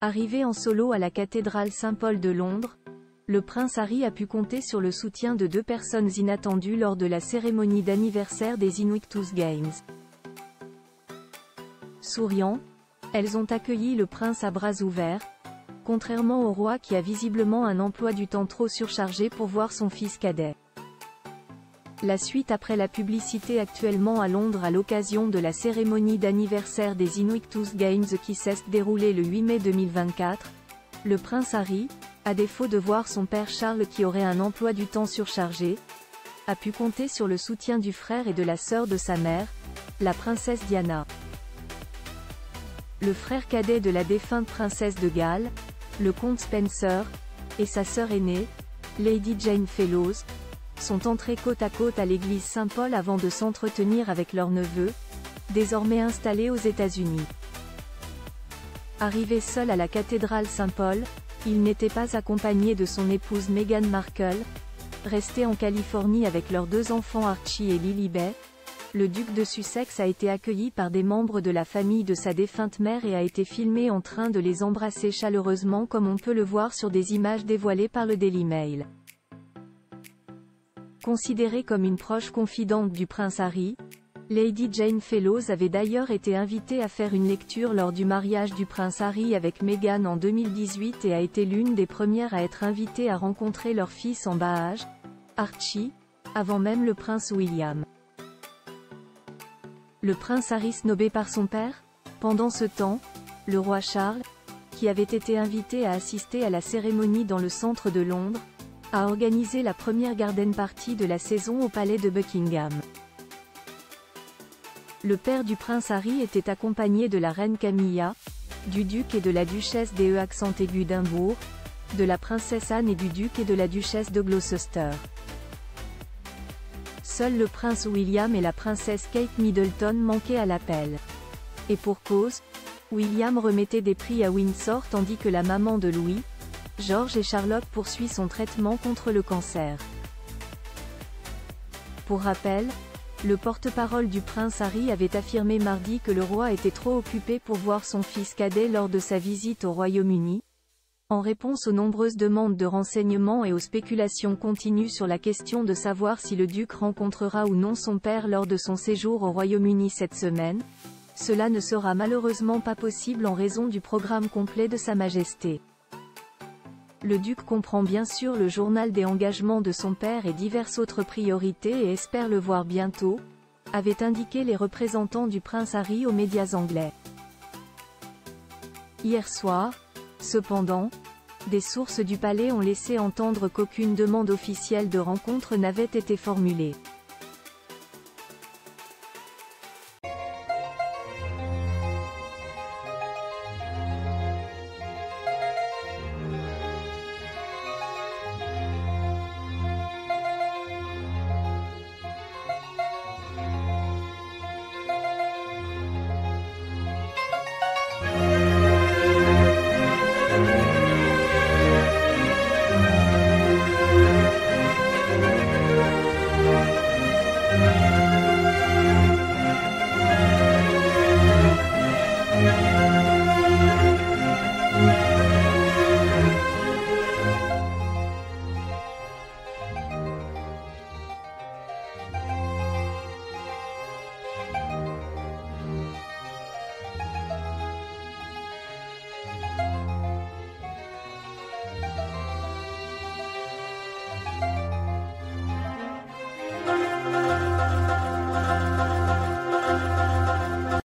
Arrivé en solo à la cathédrale Saint-Paul de Londres, le prince Harry a pu compter sur le soutien de deux personnes inattendues lors de la cérémonie d'anniversaire des Invictus Games. Souriant, elles ont accueilli le prince à bras ouverts, contrairement au roi qui a visiblement un emploi du temps trop surchargé pour voir son fils cadet. La suite après la publicité actuellement à Londres à l'occasion de la cérémonie d'anniversaire des Invictus Games qui s'est déroulée le 8 mai 2024, le prince Harry, à défaut de voir son père Charles qui aurait un emploi du temps surchargé, a pu compter sur le soutien du frère et de la sœur de sa mère, la princesse Diana. Le frère cadet de la défunte princesse de Galles, le comte Spencer, et sa sœur aînée, Lady Jane Fellowes, sont entrés côte à côte à l'église Saint-Paul avant de s'entretenir avec leur neveu, désormais installé aux États-Unis. Arrivé seul à la cathédrale Saint-Paul, il n'était pas accompagné de son épouse Meghan Markle, resté en Californie avec leurs deux enfants Archie et Lilibet. Le duc de Sussex a été accueilli par des membres de la famille de sa défunte mère et a été filmé en train de les embrasser chaleureusement comme on peut le voir sur des images dévoilées par le Daily Mail. Considérée comme une proche confidente du prince Harry, Lady Jane Fellowes avait d'ailleurs été invitée à faire une lecture lors du mariage du prince Harry avec Meghan en 2018 et a été l'une des premières à être invitée à rencontrer leur fils en bas âge, Archie, avant même le prince William. Le prince Harry snobé par son père? Pendant ce temps, le roi Charles, qui avait été invité à assister à la cérémonie dans le centre de Londres, a organisé la première garden party de la saison au palais de Buckingham. Le père du prince Harry était accompagné de la reine Camilla, du duc et de la duchesse des accent aigus d'Edimbourg, de la princesse Anne et du duc et de la duchesse de Gloucester. Seuls le prince William et la princesse Kate Middleton manquaient à l'appel. Et pour cause, William remettait des prix à Windsor tandis que la maman de Louis, George et Charlotte poursuit son traitement contre le cancer. Pour rappel, le porte-parole du prince Harry avait affirmé mardi que le roi était trop occupé pour voir son fils cadet lors de sa visite au Royaume-Uni. En réponse aux nombreuses demandes de renseignements et aux spéculations continues sur la question de savoir si le duc rencontrera ou non son père lors de son séjour au Royaume-Uni cette semaine, cela ne sera malheureusement pas possible en raison du programme complet de Sa Majesté. Le duc comprend bien sûr le journal des engagements de son père et diverses autres priorités et espère le voir bientôt, avaient indiqué les représentants du prince Harry aux médias anglais. Hier soir, cependant, des sources du palais ont laissé entendre qu'aucune demande officielle de rencontre n'avait été formulée.